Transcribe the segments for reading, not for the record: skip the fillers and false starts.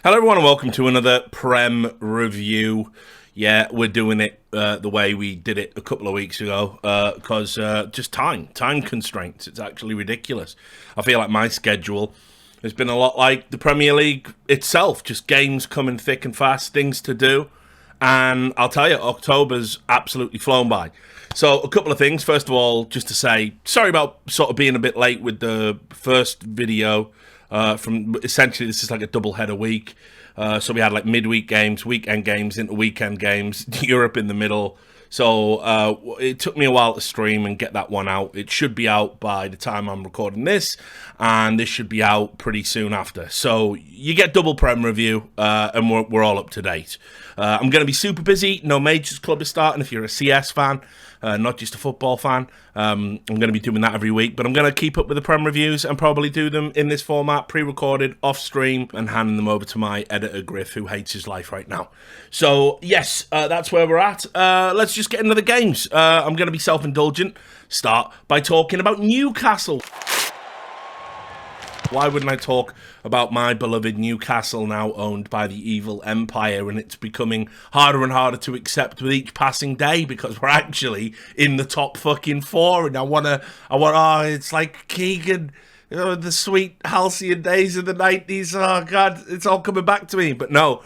Hello everyone and welcome to another Prem review. Yeah, we're doing it the way we did it a couple of weeks ago because just time constraints. It's actually ridiculous. I feel like my schedule has been a lot like the Premier League itself, just games coming thick and fast, things to do. And I'll tell you, October's absolutely flown by. So a couple of things. First of all, just to say, sorry about sort of being a bit late with the first video. From essentially, this is like a double header week. So we had like midweek games, weekend games, into weekend games, Europe in the middle. So it took me a while to stream and get that one out. It should be out by the time I'm recording this, and this should be out pretty soon after. So you get double Prem review, and we're all up to date. I'm going to be super busy. No Majors Club is starting if you're a CS fan. Not just a football fan. I'm going to be doing that every week, but I'm going to keep up with the Prem reviews and probably do them in this format, pre-recorded, off-stream, and handing them over to my editor, Griff, who hates his life right now. So, yes, that's where we're at. Let's just get into the games. I'm going to be self-indulgent. Start by talking about Newcastle. Why wouldn't I talk about my beloved Newcastle, now owned by the evil empire, and it's becoming harder and harder to accept with each passing day because we're actually in the top fucking four, and it's like Keegan, the sweet halcyon days of the 90s, oh God, it's all coming back to me, but no.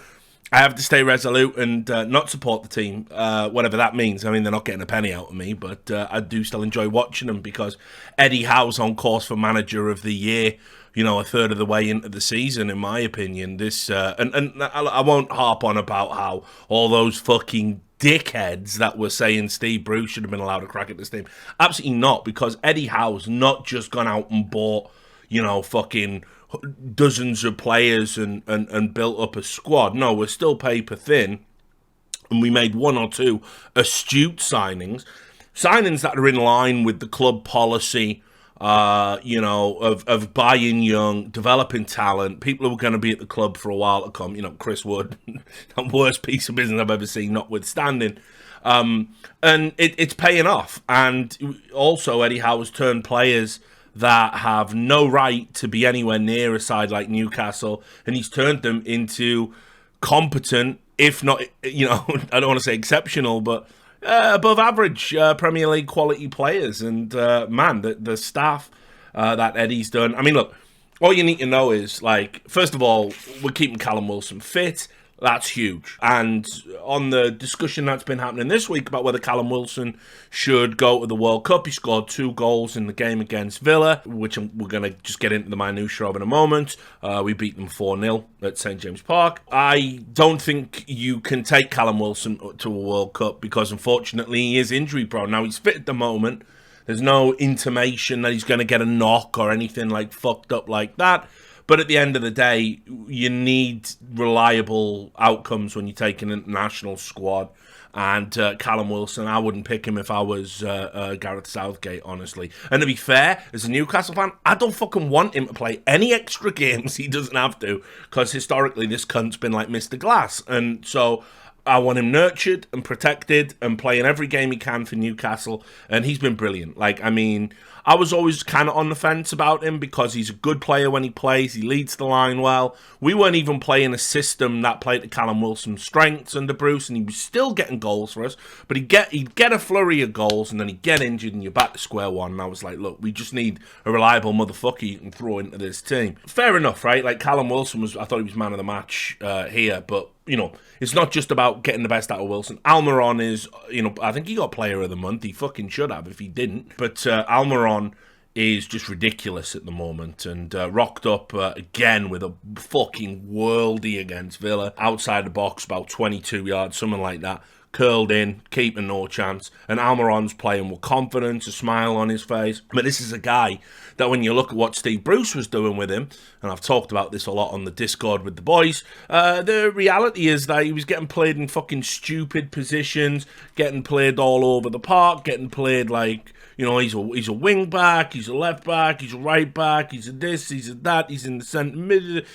I have to stay resolute and not support the team, whatever that means. I mean, they're not getting a penny out of me, but I do still enjoy watching them because Eddie Howe's on course for Manager of the Year, a third of the way into the season, in my opinion. And I won't harp on about how all those fucking dickheads that were saying Steve Bruce should have been allowed to crack at this team. Absolutely not, because Eddie Howe's not just gone out and bought, fucking dozens of players and built up a squad. No, we're still paper thin, and we made one or two astute signings that are in line with the club policy, of buying young, developing talent, people who are going to be at the club for a while to come. Chris Wood, the worst piece of business I've ever seen, notwithstanding. And it's paying off. And also, Eddie Howe has turned players that have no right to be anywhere near a side like Newcastle, and he's turned them into competent, if not, I don't want to say exceptional, but above average Premier League quality players. And the staff that Eddie's done. I mean, look, all you need to know is, like, first of all, we're keeping Callum Wilson fit. That's huge. And on the discussion that's been happening this week about whether Callum Wilson should go to the World Cup, he scored 2 goals in the game against Villa, which we're going to just get into the minutiae of in a moment. We beat them 4-0 at St. James Park. I don't think you can take Callum Wilson to a World Cup because, unfortunately, he is injury prone. Now, he's fit at the moment. There's no intimation that he's going to get a knock or anything like fucked up like that. But at the end of the day, you need reliable outcomes when you take an international squad. And Callum Wilson, I wouldn't pick him if I was Gareth Southgate, honestly. And to be fair, as a Newcastle fan, I don't fucking want him to play any extra games he doesn't have to. Because historically, this cunt's been like Mr. Glass. And so I want him nurtured and protected and playing every game he can for Newcastle. And he's been brilliant. I was always kind of on the fence about him because he's a good player when he plays. He leads the line well. We weren't even playing a system that played to Callum Wilson's strengths under Bruce, and he was still getting goals for us. But he'd get a flurry of goals, and then he'd get injured, and you're back to square one. And I was like, look, we just need a reliable motherfucker you can throw into this team. Fair enough, right? Like, Callum Wilson I thought he was man of the match here, but it's not just about getting the best out of Wilson. Almiron is, I think he got Player of the Month. He fucking should have if he didn't. But Almiron is just ridiculous at the moment and rocked up again with a fucking worldie against Villa. Outside the box, about 22 yards, something like that. Curled in, keeping no chance. And Almiron's playing with confidence, a smile on his face. But this is a guy that when you look at what Steve Bruce was doing with him, and I've talked about this a lot on the Discord with the boys, the reality is that he was getting played in fucking stupid positions, getting played all over the park, getting played like, he's a wing back, he's a left back, he's a right back, he's a this, he's a that, he's in the centre mid,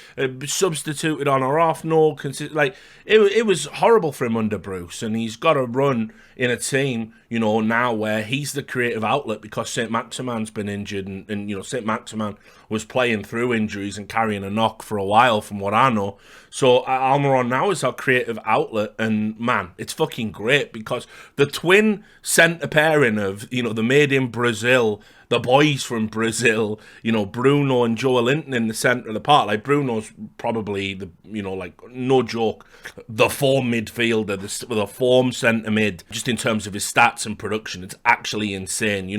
substituted on or off, it was horrible for him under Bruce, and he's got to run in a team, now where he's the creative outlet because St. Maximan's been injured, and St. Maximan was playing through injuries and carrying a knock for a while, from what I know. So Almiron now is our creative outlet, and man, it's fucking great because the twin centre pairing of, the made in Brazil, the boys from Brazil, Bruno and Joelinton in the centre of the park. Like, Bruno's probably the, no joke, the form midfielder, the form centre mid, just in terms of his stats and production. It's actually insane.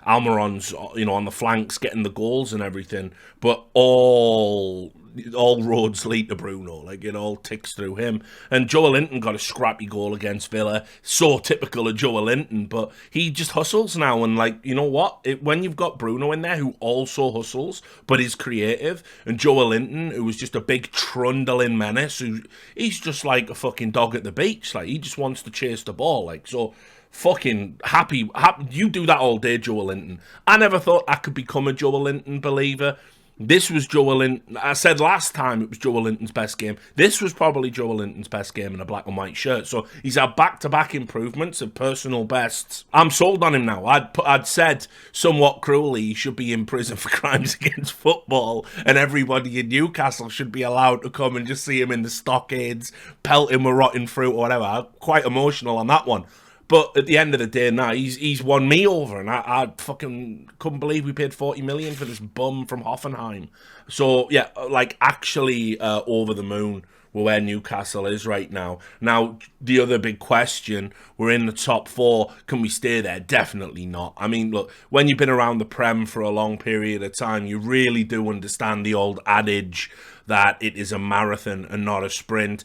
Almiron's, on the flanks getting the goals and everything, but all roads lead to Bruno. Like, it all ticks through him. And Joelinton got a scrappy goal against Villa. So typical of Joelinton, but he just hustles now. And, like, you know what? When you've got Bruno in there, who also hustles, but is creative, and Joelinton, who was just a big trundling menace, he's just like a fucking dog at the beach. Like, he just wants to chase the ball. Like, so fucking happy. You do that all day, Joelinton. I never thought I could become a Joelinton believer. This was Joelinton. I said last time it was Joelinton's best game. This was probably Joelinton's best game in a black and white shirt. So he's had back-to-back improvements of personal bests. I'm sold on him now. I'd said somewhat cruelly he should be in prison for crimes against football, and everybody in Newcastle should be allowed to come and just see him in the stockades, pelt him with rotten fruit or whatever. I'm quite emotional on that one. But at the end of the day, now he's won me over, and I fucking couldn't believe we paid 40 million for this bum from Hoffenheim. So yeah, like, actually over the moon with where Newcastle is right now. Now, the other big question, we're in the top 4. Can we stay there? Definitely not. I mean, look, when you've been around the Prem for a long period of time, you really do understand the old adage that it is a marathon and not a sprint.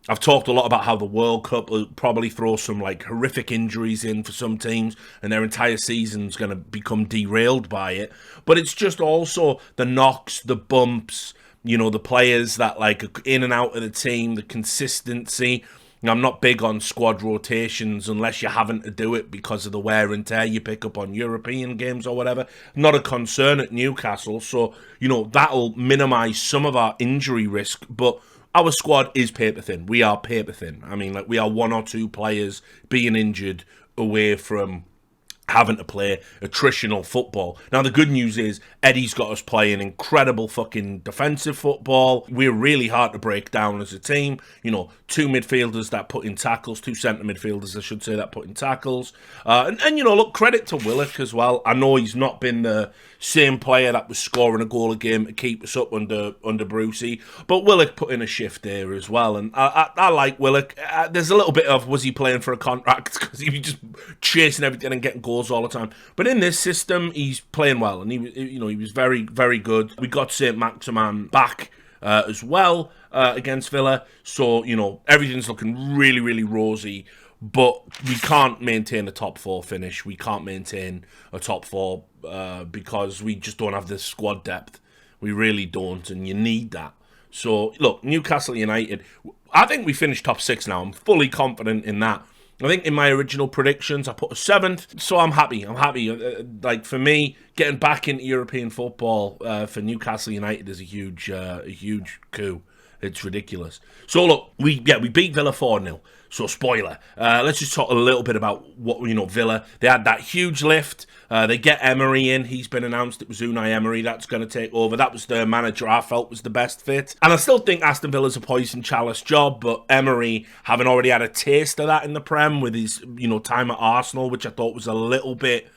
I've talked a lot about how the World Cup will probably throw some, like, horrific injuries in for some teams, and their entire season's going to become derailed by it. But it's just also the knocks, the bumps, the players that, like, are in and out of the team, the consistency. I'm not big on squad rotations unless you're having to do it because of the wear and tear you pick up on European games or whatever. Not a concern at Newcastle, so, that'll minimise some of our injury risk, but our squad is paper thin. We are paper thin. I mean, like, we are 1 or 2 players being injured away from having to play attritional football. Now, the good news is Eddie's got us playing incredible fucking defensive football. We're really hard to break down as a team. 2 midfielders that put in tackles, 2 centre midfielders, I should say, that put in tackles. And look, credit to Willock as well. I know he's not been the same player that was scoring a goal a game to keep us up under Brucey, but Willock put in a shift there as well, and I like Willock. There's a little bit of, was he playing for a contract, because he was just chasing everything and getting goals all the time, but in this system he's playing well, and he was very, very good. We got St. Maximin back as well against Villa, so everything's looking really, really rosy. But we can't maintain a top 4 finish. We can't maintain a top 4 because we just don't have the squad depth. We really don't, and you need that. So, look, Newcastle United, I think we finished top 6 now. I'm fully confident in that. I think in my original predictions, I put a 7th, so I'm happy. Like, for me, getting back into European football for Newcastle United is a huge coup. It's ridiculous. So, look, we beat Villa 4-0. So, spoiler. Let's just talk a little bit about what, Villa. They had that huge lift. They get Emery in. He's been announced. It was Unai Emery that's going to take over. That was the manager I felt was the best fit. And I still think Aston Villa's a poison chalice job, but Emery, having already had a taste of that in the Prem with his, time at Arsenal, which I thought was a little bit...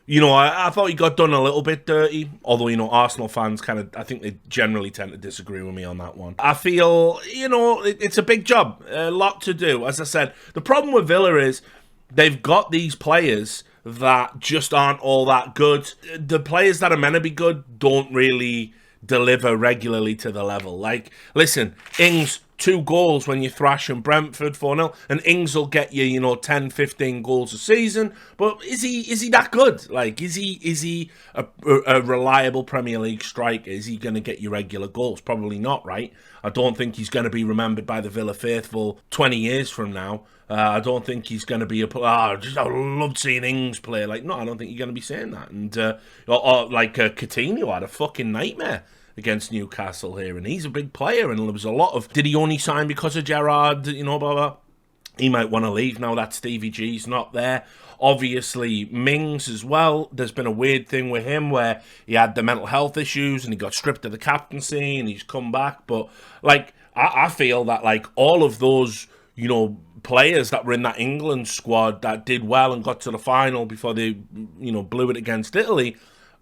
I thought he got done a little bit dirty, although, Arsenal fans I think they generally tend to disagree with me on that one. I feel, it's a big job, a lot to do. As I said, the problem with Villa is they've got these players that just aren't all that good. The players that are meant to be good don't really deliver regularly to the level. Like, listen, Ings, 2 goals when you thrash in Brentford 4-0, and Ings will get you, 10, 15 goals a season, but is he that good? Like, is he a reliable Premier League striker? Is he going to get you regular goals? Probably not, right? I don't think he's going to be remembered by the Villa faithful 20 years from now. I don't think he's going to be I loved seeing Ings play. Like, no, I don't think you're going to be saying that. And Coutinho had a fucking nightmare against Newcastle here, and he's a big player, and there was a lot of, did he only sign because of Gerrard, blah, blah. He might want to leave now that Stevie G's not there. Obviously, Mings as well. There's been a weird thing with him where he had the mental health issues and he got stripped of the captaincy and he's come back. But, like, I feel that, like, all of those, you know, players that were in that England squad that did well and got to the final before they, you know, blew it against Italy,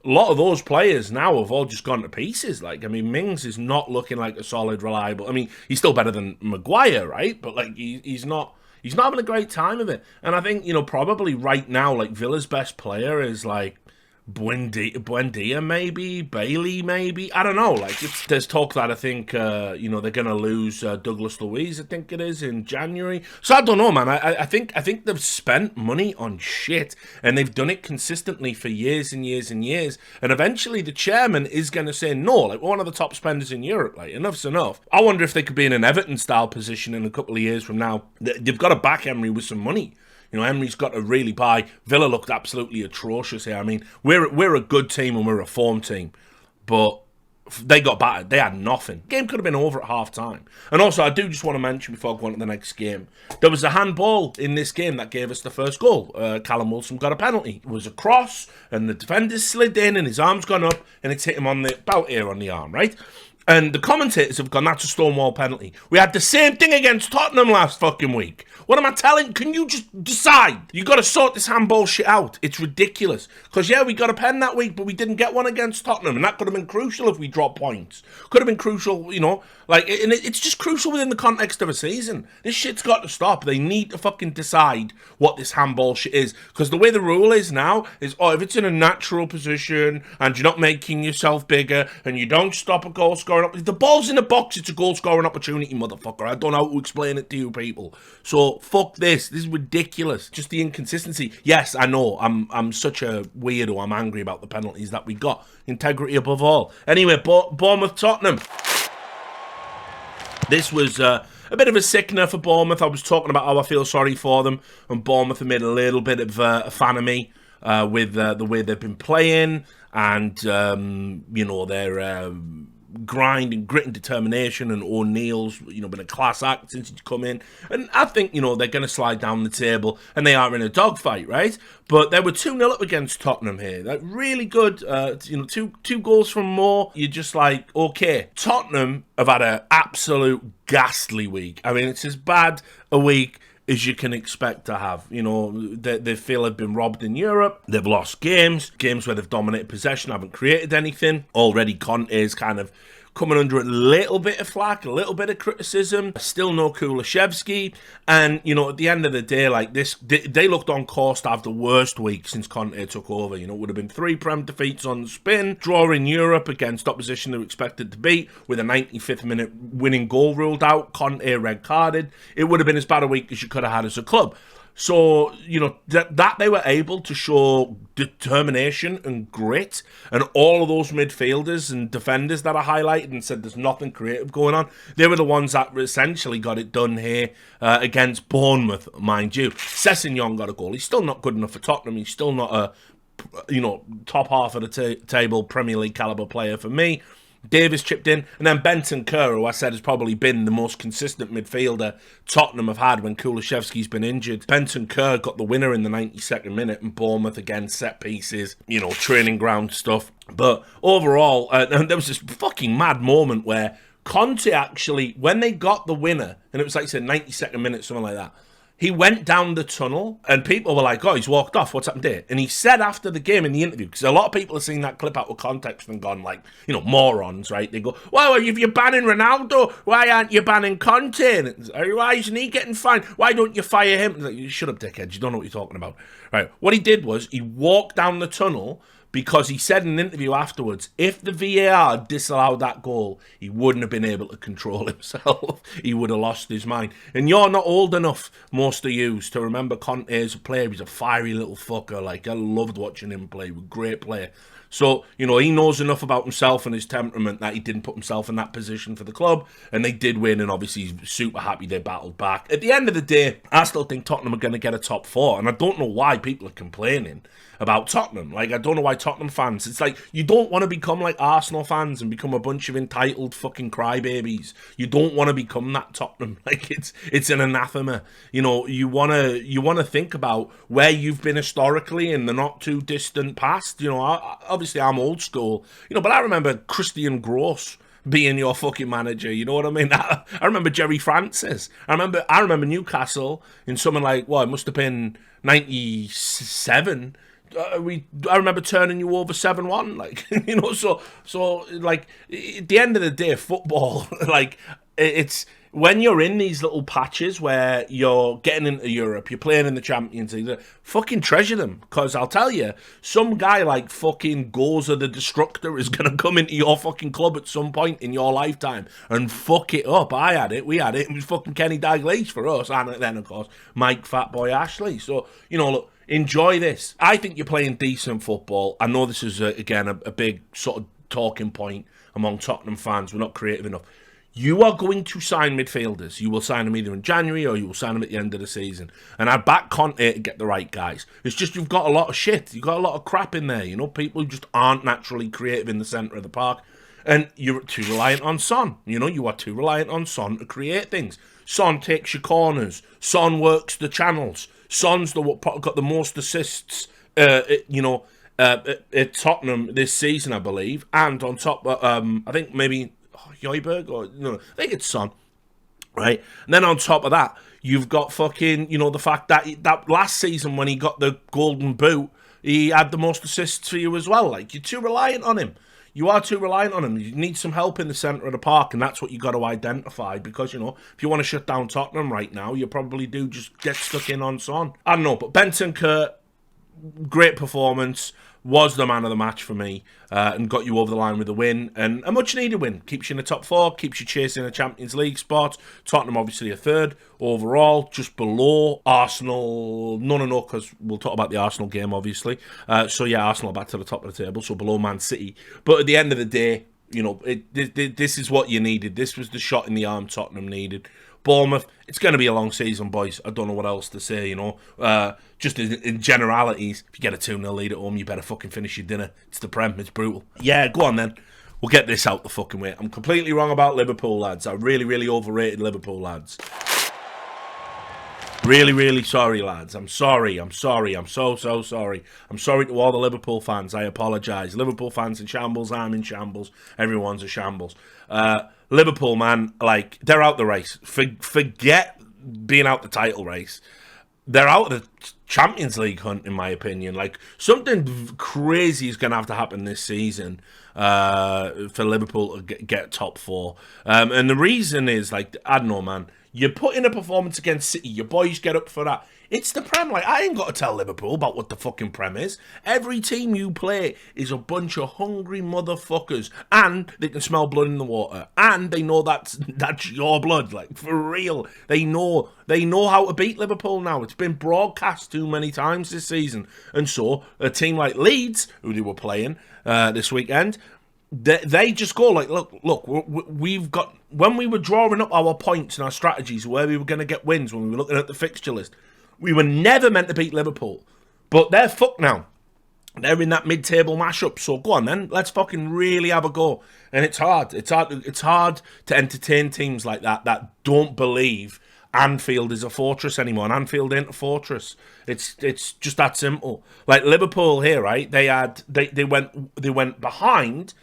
a lot of those players now have all just gone to pieces. Like, I mean, Mings is not looking like a solid, reliable... I mean, he's still better than Maguire, right? But, like, he's not... He's not having a great time of it. And I think, you know, probably right now, like, Villa's best player is, like, Buendia maybe, Bailey maybe. I don't know. Like, there's talk that I think, you know, they're going to lose Douglas Luiz, I think it is, in January. So I don't know, man. I think they've spent money on shit, and they've done it consistently for years and years and years. And eventually the chairman is going to say, no, like, we're one of the top spenders in Europe. Like, enough's enough. I wonder if they could be in an Everton-style position in a couple of years from now. They've got to back Emery with some money. You know, Emery's got to really buy. Villa looked absolutely atrocious here. I mean, we're a good team and we're a form team, but they got battered. They had nothing. Game could have been over at half time. And also, I do just want to mention before I go on to the next game, there was a handball in this game that gave us the first goal. Callum Wilson got a penalty. It was a cross, and the defender slid in, and his arm's gone up, and it's hit him on the about here on the arm, right? And the commentators have gone, that's a Stonewall penalty. We had the same thing against Tottenham last fucking week. What am I telling? Can you just decide? You got to sort this handball shit out. It's ridiculous. Because, yeah, we got a pen that week, but we didn't get one against Tottenham. And that could have been crucial if we dropped points. Could have been crucial, you know. Like, and it's just crucial within the context of a season. This shit's got to stop. They need to fucking decide what this handball shit is. Because the way the rule is now is, if it's in a natural position and you're not making yourself bigger and you don't stop a goal scoring up, if the ball's in the box, it's a goal scoring opportunity, motherfucker. I don't know how to explain it to you people. So, fuck this. This is ridiculous. Just the inconsistency. Yes, I know. I'm such a weirdo. I'm angry about the penalties that we got. Integrity above all. Anyway, Bournemouth Tottenham. This was a bit of a sickener for Bournemouth. I was talking about how I feel sorry for them, and Bournemouth have made a little bit of a fan of me with the way they've been playing, and you know, their grind and grit and determination, and O'Neill's, you know, been a class act since he's come in, and I think, you know, they're going to slide down the table, and they are in a dogfight, right? But they were 2-0 up against Tottenham here. Like, really good, you know, two goals from Moore. You're just like, okay. Tottenham have had an absolute ghastly week. I mean, it's as bad a week as you can expect to have. You know, they feel they've been robbed in Europe. They've lost games where they've dominated possession, haven't created anything. Already Conte is kind of coming under a little bit of flack, a little bit of criticism. Still no Kulishevsky. And, you know, at the end of the day, like this, they looked on course to have the worst week since Conte took over. You know, it would have been 3 Prem defeats on the spin, draw in Europe against opposition they were expected to beat, with a 95th minute winning goal ruled out, Conte red carded. It would have been as bad a week as you could have had as a club. So, you know, that they were able to show determination and grit, and all of those midfielders and defenders that I highlighted and said there's nothing creative going on, they were the ones that essentially got it done here against Bournemouth, mind you. Sessegnon got a goal. He's still not good enough for Tottenham. He's still not a, you know, top half of the table Premier League caliber player for me. Davis chipped in, and then Benton Kerr, who I said has probably been the most consistent midfielder Tottenham have had when Kulishevsky's been injured. Benton Kerr got the winner in the 92nd minute, and Bournemouth again, set pieces, you know, training ground stuff. But overall, and there was this fucking mad moment where Conte actually, when they got the winner, and it was like, say, 92nd minute, something like that, he went down the tunnel, and people were like, oh, he's walked off, what's happened there? And he said after the game in the interview, because a lot of people have seen that clip out of context and gone like, you know, morons, right? They go, well, if you're banning Ronaldo, why aren't you banning Conte? And why isn't he getting fined? Why don't you fire him? Like, you shut up, dickhead, you don't know what you're talking about. Right, what he did was, he walked down the tunnel, because he said in an interview afterwards, if the VAR disallowed that goal, he wouldn't have been able to control himself. He would have lost his mind. And you're not old enough, most of you, to remember Conte as a player. He's a fiery little fucker. Like, I loved watching him play. He was a great player. So, you know, he knows enough about himself and his temperament that he didn't put himself in that position for the club. And they did win, and obviously he's super happy they battled back. At the end of the day, I still think Tottenham are going to get a top 4. And I don't know why people are complaining about Tottenham. Like, I don't know why Tottenham fans. It's like, you don't want to become like Arsenal fans and become a bunch of entitled fucking crybabies. You don't want to become that Tottenham. Like, it's an anathema. You know, you wanna think about where you've been historically in the not too distant past. You know, obviously I'm old school. You know, but I remember Christian Gross being your fucking manager, you know what I mean? I remember Jerry Francis. I remember Newcastle in something like, well, it must have been 97. I remember turning you over 7-1, like, you know. So like, at the end of the day, football, like, it's when you're in these little patches where you're getting into Europe, you're playing in the Champions League, fucking treasure them. Because I'll tell you, some guy like fucking Goza the Destructor is going to come into your fucking club at some point in your lifetime and fuck it up. We had it. It was fucking Kenny Dalglish for us. And then, of course, Mike Fatboy Ashley. So, you know, look, enjoy this. I think you're playing decent football. I know this is, again, a big sort of talking point among Tottenham fans. We're not creative enough. You are going to sign midfielders. You will sign them either in January or you will sign them at the end of the season. And I back Conte to get the right guys. It's just you've got a lot of shit. You've got a lot of crap in there. You know, people who just aren't naturally creative in the centre of the park. And you're too reliant on Son. You know, you are too reliant on Son to create things. Son takes your corners. Son works the channels. Son's got the most assists, at Tottenham this season, I believe. And on top, I think maybe Højbjerg, or no, I think it's Son, right? And then on top of that, you've got fucking, you know, the fact that last season when he got the golden boot, he had the most assists for you as well. Like, you're too reliant on him. You are too reliant on him. You need some help in the centre of the park, and that's what you got to identify. Because, you know, if you want to shut down Tottenham right now, you probably do just get stuck in on Son. I don't know, but Bentancur, great performance. Was the man of the match for me, and got you over the line with a win, and a much-needed win. Keeps you in the top four, keeps you chasing a Champions League spot. Tottenham obviously a third overall, just below Arsenal. No, because we'll talk about the Arsenal game, obviously. So yeah, Arsenal back to the top of the table, so below Man City. But at the end of the day, you know, this is what you needed. This was the shot in the arm Tottenham needed. Bournemouth, it's going to be a long season, boys. I don't know what else to say, you know. Just in generalities, if you get a 2-0 lead at home, you better fucking finish your dinner. It's the Prem, it's brutal. Yeah, go on then. We'll get this out the fucking way. I'm completely wrong about Liverpool, lads. I really, really overrated Liverpool, lads. Really, really sorry, lads. I'm sorry. I'm so sorry. I'm sorry to all the Liverpool fans. I apologise. Liverpool fans in shambles. I'm in shambles. Everyone's a shambles. Liverpool, man, like, they're out the race. Forget being out the title race. They're out of the Champions League hunt, in my opinion. Like, something crazy is going to have to happen this season for Liverpool to get top four. And the reason is, like, I don't know, man. You put in a performance against City, your boys get up for that. It's the Prem. Like, I ain't got to tell Liverpool about what the fucking Prem is. Every team you play is a bunch of hungry motherfuckers, and they can smell blood in the water, and they know that's your blood. Like, for real, they know how to beat Liverpool now. It's been broadcast too many times this season, and so a team like Leeds, who they were playing this weekend, they just go like, look, we've got, when we were drawing up our points and our strategies, where we were going to get wins, when we were looking at the fixture list, we were never meant to beat Liverpool. But they're fucked now. They're in that mid-table mashup. So go on then, let's fucking really have a go. And it's hard. It's hard to entertain teams like that don't believe Anfield is a fortress anymore. And Anfield ain't a fortress. It's just that simple. Like Liverpool here, right? They went behind.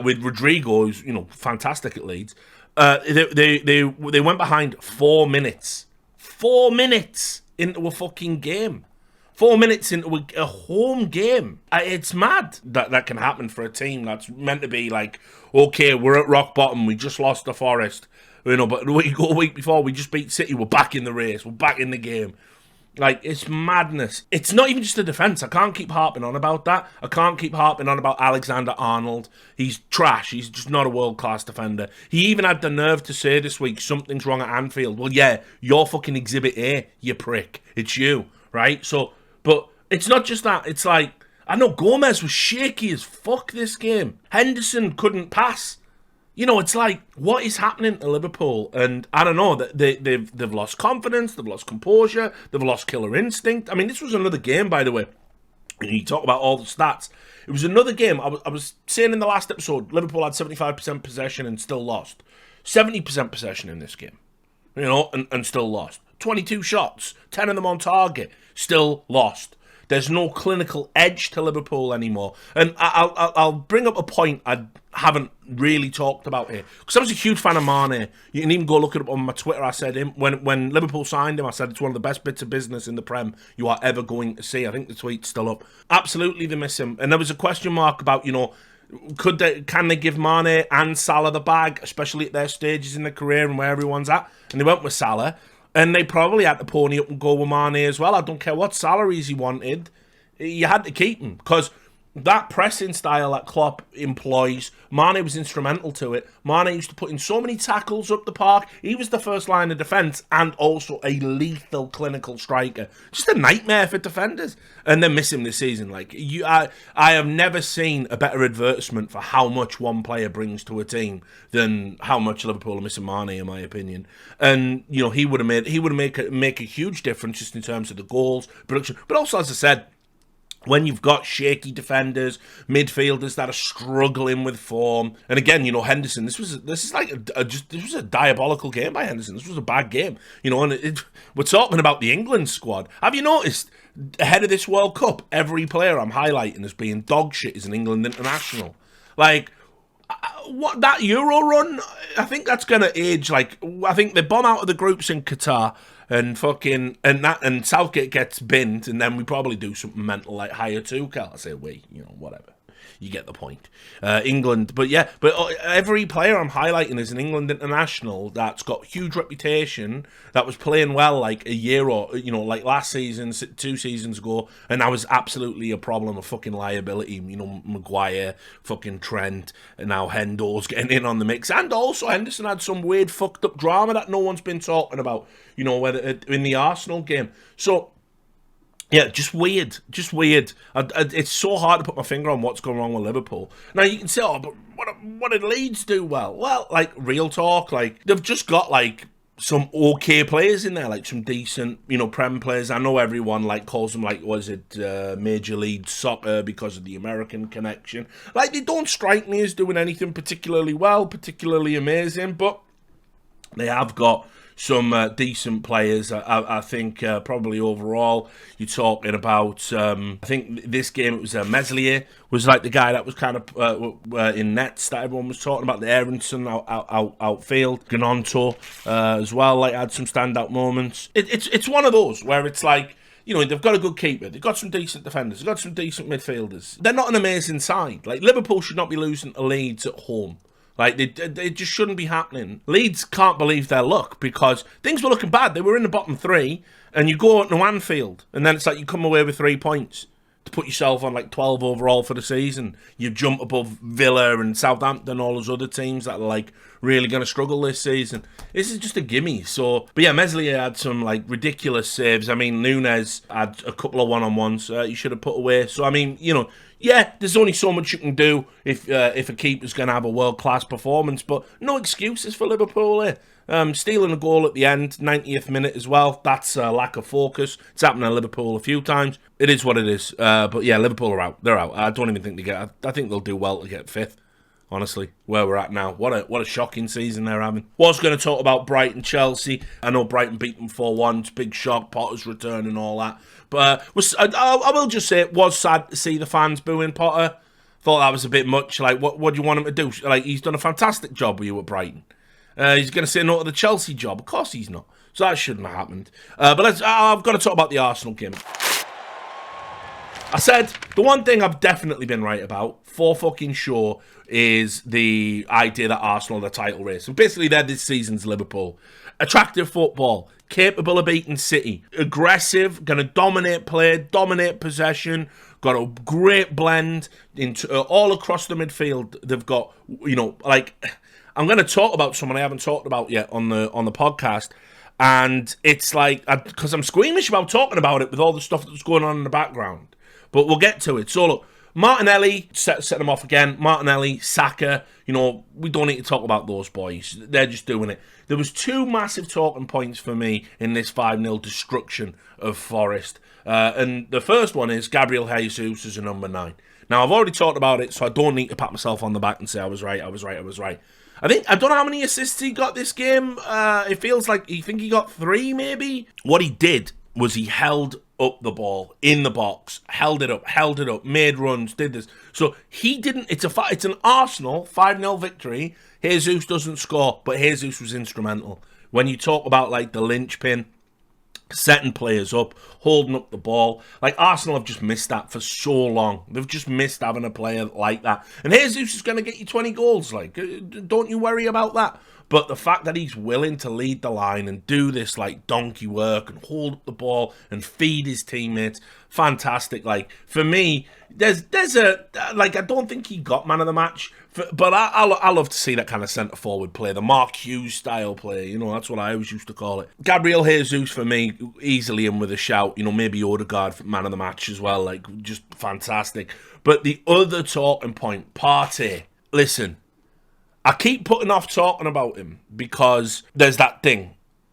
With Rodrigo, who's, you know, fantastic at Leeds, they went behind 4 minutes. 4 minutes into a fucking game. 4 minutes into a home game. It's mad that can happen for a team that's meant to be like, okay, we're at rock bottom, we just lost to Forest, you know, but a week before we just beat City, we're back in the race, we're back in the game. Like, it's madness. It's not even just the defence. I can't keep harping on about that. I can't keep harping on about Alexander-Arnold. He's trash. He's just not a world-class defender. He even had the nerve to say this week, something's wrong at Anfield. Well, yeah, you're fucking Exhibit A, you prick. It's you, right? So, but it's not just that. It's like, I know Gomez was shaky as fuck this game. Henderson couldn't pass. You know, it's like, what is happening to Liverpool? And I don't know, they've lost confidence, they've lost composure, they've lost killer instinct. I mean, this was another game, by the way, And you talk about all the stats. It was another game. I was saying in the last episode, Liverpool had 75% possession and still lost. 70% possession in this game, and still lost. 22 shots, 10 of them on target, still lost. There's no clinical edge to Liverpool anymore. And I'll bring up a point I haven't really talked about here. Because I was a huge fan of Mane. You can even go look it up on my Twitter. I said when Liverpool signed him, I said it's one of the best bits of business in the Prem you are ever going to see. I think the tweet's still up. Absolutely they miss him. And there was a question mark about, can they give Mane and Salah the bag, especially at their stages in their career and where everyone's at? And they went with Salah. And they probably had to pony up and go with Mane as well. I don't care what salaries he wanted. You had to keep him. Because that pressing style that Klopp employs, Mane was instrumental to it. Mane used to put in so many tackles up the park. He was the first line of defence and also a lethal clinical striker. Just a nightmare for defenders. And they miss him this season. I have never seen a better advertisement for how much one player brings to a team than how much Liverpool are missing Mane, in my opinion. And he would have make a huge difference just in terms of the goals, production, but also, as I said, when you've got shaky defenders, midfielders that are struggling with form, and again, Henderson. This was a diabolical game by Henderson. This was a bad game, and we're talking about the England squad. Have you noticed ahead of this World Cup, every player I'm highlighting as being dog shit is an England international? What that Euro run? I think that's gonna age. I think they bomb out of the groups in Qatar. And and Southgate gets binned, and then we probably do something mental like hire Tuchel. I say whatever. You get the point. England, but every player I'm highlighting is an England international that's got huge reputation, that was playing well like a year or, like last season, 2 seasons ago, and that was absolutely a problem, a fucking liability. Maguire, fucking Trent, and now Hendo's getting in on the mix. And also Henderson had some weird fucked up drama that no one's been talking about, whether in the Arsenal game. So, yeah, just weird. It's so hard to put my finger on what's going wrong with Liverpool. Now, you can say, but what did Leeds do well? Well, real talk, they've just got, some okay players in there, some decent, Prem players. I know everyone, calls them, Major League Soccer because of the American connection. They don't strike me as doing anything particularly well, particularly amazing, but they have got some decent players. I think probably overall you're talking about, I think this game it was Meslier was the guy that was kind of in nets that everyone was talking about, the Aronson outfield. Gnonto as well, had some standout moments. It's one of those where it's they've got a good keeper, they've got some decent defenders, they've got some decent midfielders. They're not an amazing side. Liverpool should not be losing to Leeds at home. They just shouldn't be happening. Leeds can't believe their luck because things were looking bad. They were in the bottom 3, and you go to Anfield, and then it's you come away with 3 points to put yourself on 12 overall for the season. You jump above Villa and Southampton, all those other teams that are really going to struggle this season. This is just a gimme. So, but yeah, Meslier had some ridiculous saves. I mean, Nunes had a couple of one-on-ones he should have put away. So, I mean, yeah, there's only so much you can do if a keeper's going to have a world-class performance, but no excuses for Liverpool here. Stealing a goal at the end, 90th minute as well, that's a lack of focus. It's happened to Liverpool a few times. It is what it is. But yeah, Liverpool are out. They're out. I don't even think I think they'll do well to get 5th. Honestly, where we're at now. What a shocking season they're having. Was going to talk about Brighton, Chelsea. I know Brighton beat them 4-1. It's a big shock. Potter's return and all that. But I will just say it was sad to see the fans booing Potter. Thought that was a bit much. What do you want him to do? He's done a fantastic job with you at Brighton. He's going to say no to the Chelsea job. Of course he's not. So that shouldn't have happened. But I've got to talk about the Arsenal game. I said the one thing I've definitely been right about, for fucking sure, is the idea that Arsenal are the title race. And basically they're this season's Liverpool. Attractive football, capable of beating City, aggressive, going to dominate play, dominate possession, got a great blend into all across the midfield. They've got, I'm going to talk about someone I haven't talked about yet on the podcast. And it's because I'm squeamish about talking about it with all the stuff that's going on in the background. But we'll get to it. So look, Martinelli set them off again. Martinelli, Saka, we don't need to talk about those boys. They're just doing it. There was two massive talking points for me in this 5-0 destruction of Forest. And the first one is Gabriel Jesus as a number 9. Now, I've already talked about it, so I don't need to pat myself on the back and say I was right. I don't know how many assists he got this game. It feels like he got 3, maybe. What he did was he held up the ball in the box, held it up, made runs, did this. So he didn't. It's an Arsenal 5-0 victory. Jesus doesn't score, but Jesus was instrumental. When you talk about like the linchpin, setting players up, holding up the ball. Like, Arsenal have just missed that for so long. They've just missed having a player like that. And Jesus is going to get you 20 goals. Like, don't you worry about that. But the fact that he's willing to lead the line and do this, like, donkey work and hold up the ball and feed his teammates, fantastic. Like, for me, there's I don't think he got man of the match, but I love to see that kind of centre-forward play, the Mark Hughes style play. That's what I always used to call it. Gabriel Jesus, for me, easily in with a shout. Maybe Odegaard for man of the match as well. Like, just fantastic. But the other talking point, Partey, listen, I keep putting off talking about him because there's that thing.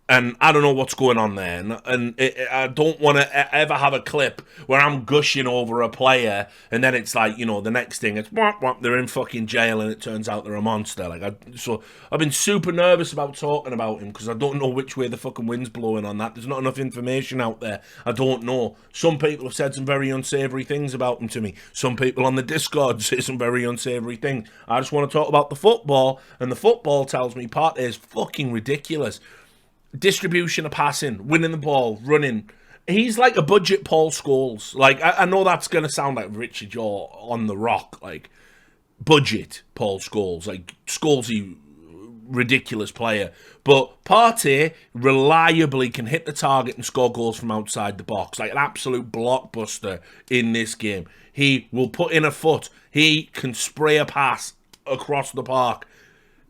And I don't know what's going on there. And I don't want to ever have a clip where I'm gushing over a player and then it's like, the next thing, it's they're in fucking jail and it turns out they're a monster. So I've been super nervous about talking about him because I don't know which way the fucking wind's blowing on that. There's not enough information out there. I don't know. Some people have said some very unsavoury things about him to me. Some people on the Discord say some very unsavoury things. I just want to talk about the football, and the football tells me Partey is fucking ridiculous. Distribution of passing, winning the ball, running. He's like a budget Paul Scholes. Like, I know that's going to sound like Richard, you're on the rock. Like, budget Paul Scholes. Like, Scholesy, ridiculous player. But Partey reliably can hit the target and score goals from outside the box. Like, an absolute blockbuster in this game. He will put in a foot. He can spray a pass across the park.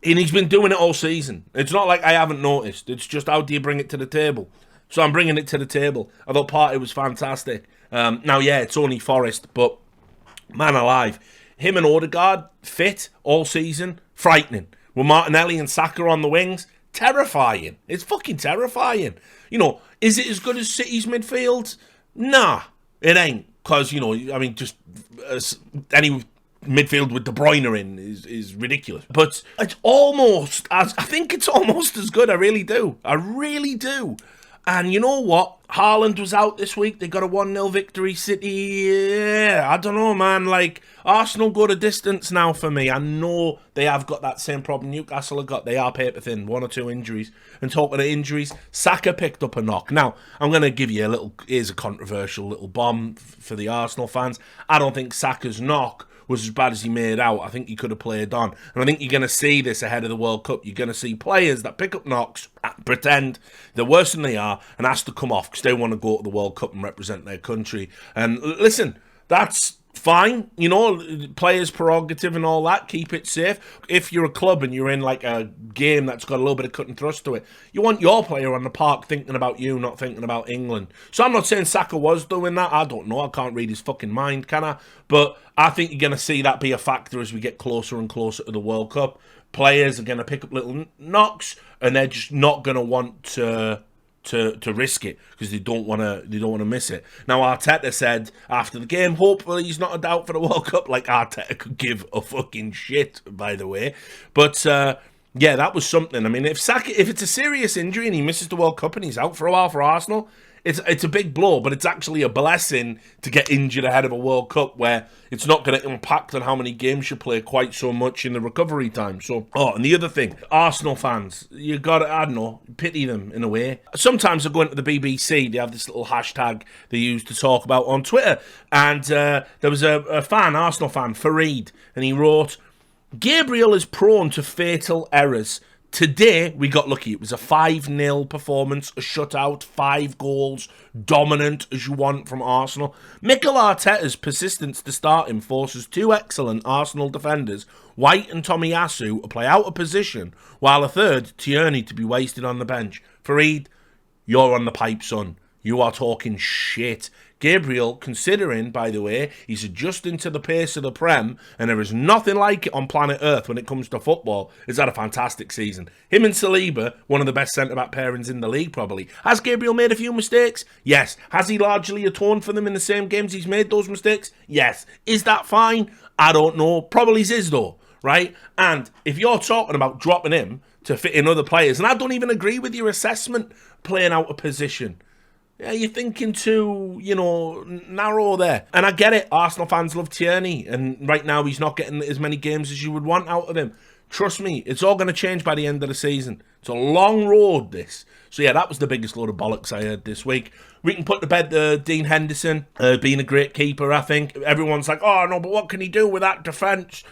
And he's been doing it all season. It's not like I haven't noticed. It's just, how do you bring it to the table? So I'm bringing it to the table. I thought Partey was fantastic. Now, yeah, it's only Forest, but man alive. Him and Odegaard fit all season. Frightening. With Martinelli and Saka on the wings, terrifying. It's fucking terrifying. Is it as good as City's midfield? Nah, it ain't. Because, just any midfield with De Bruyne in is ridiculous. But it's almost I think it's almost as good. I really do. And you know what? Haaland was out this week. They got a 1-0 victory. City, yeah, I don't know, man. Like, Arsenal go the distance now for me. I know they have got that same problem Newcastle have got. They are paper thin, 1 or 2 injuries. And talking of injuries, Saka picked up a knock. Now, I'm going to give you here's a controversial little bomb for the Arsenal fans. I don't think Saka's knock was as bad as he made out. I think he could have played on. And I think you're going to see this ahead of the World Cup. You're going to see players that pick up knocks, pretend they're worse than they are, and ask to come off because they want to go to the World Cup and represent their country. And listen, that's fine, players' prerogative and all that, keep it safe. If you're a club and you're in like a game that's got a little bit of cut and thrust to it, you want your player on the park thinking about you, not thinking about England. So I'm not saying Saka was doing that. I don't know. I can't read his fucking mind, can I? But I think you're going to see that be a factor as we get closer and closer to the World Cup. Players are going to pick up little knocks and they're just not going to want to risk it because they don't want to miss it. Now, Arteta said after the game, hopefully he's not a doubt for the World Cup. Like, Arteta could give a fucking shit, by the way. But yeah, that was something. I mean, if it's a serious injury and he misses the World Cup and he's out for a while for Arsenal, it's a big blow, but it's actually a blessing to get injured ahead of a World Cup where it's not going to impact on how many games you play quite so much in the recovery time. So, and the other thing, Arsenal fans, you got to, I don't know, pity them in a way. Sometimes I go into the BBC, they have this little hashtag they use to talk about on Twitter, and there was a fan, Arsenal fan, Fareed, and he wrote, Gabriel is prone to fatal errors. Today, we got lucky. It was a 5-0 performance, a shutout, 5 goals, dominant as you want from Arsenal. Mikel Arteta's persistence to start him forces 2 excellent Arsenal defenders, White and Tomiyasu, to play out of position, while a third, Tierney, to be wasted on the bench. Fareed, you're on the pipe, son. You are talking shit. Gabriel, considering, by the way, he's adjusting to the pace of the Prem, and there is nothing like it on planet Earth when it comes to football, has had a fantastic season. Him and Saliba, one of the best centre-back pairings in the league, probably. Has Gabriel made a few mistakes? Yes. Has he largely atoned for them in the same games he's made those mistakes? Yes. Is that fine? I don't know. Probably is, though, right? And if you're talking about dropping him to fit in other players, and I don't even agree with your assessment, playing out of position, yeah, you're thinking too, narrow there. And I get it. Arsenal fans love Tierney. And right now he's not getting as many games as you would want out of him. Trust me, it's all going to change by the end of the season. It's a long road, this. So yeah, that was the biggest load of bollocks I heard this week. We can put to bed Dean Henderson being a great keeper, I think. Everyone's like, oh, no, but what can he do with that defence?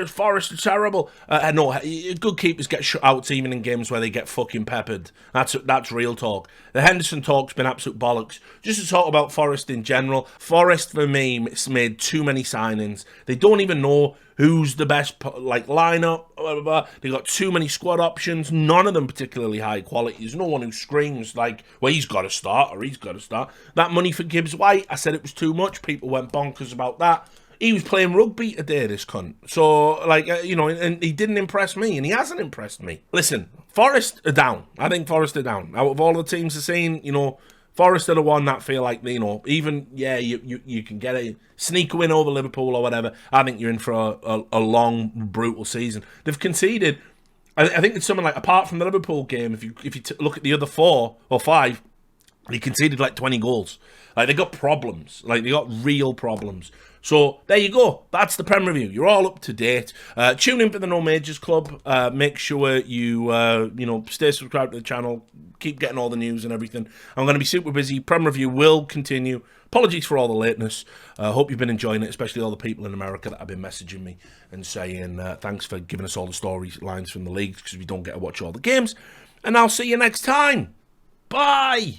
Forest are terrible. No, good keepers get shut out even in games where they get fucking peppered. That's real talk. The Henderson talk's been absolute bollocks. Just to talk about Forest in general, Forest for me made too many signings. They don't even know who's the best lineup. Blah, blah, blah. They got too many squad options. None of them particularly high quality. There's no one who screams like, well, he's got to start or he's got to start. That money for Gibbs White, I said it was too much. People went bonkers about that. He was playing rugby today, this cunt. So, and he didn't impress me, and he hasn't impressed me. Listen, Forest are down. I think Forest are down. Out of all the teams I've seen, Forest are the one that feel like, even, you can get a sneak win over Liverpool or whatever. I think you're in for a long, brutal season. They've conceded, I think it's something like, apart from the Liverpool game, if you look at the other 4 or 5, they conceded 20 goals. They got problems. They got real problems. So there you go. That's the Prem Review. You're all up to date. Tune in for the No Majors Club. Make sure you stay subscribed to the channel. Keep getting all the news and everything. I'm going to be super busy. Prem Review will continue. Apologies for all the lateness. Hope you've been enjoying it, especially all the people in America that have been messaging me and saying thanks for giving us all the storylines from the leagues because we don't get to watch all the games. And I'll see you next time. Bye.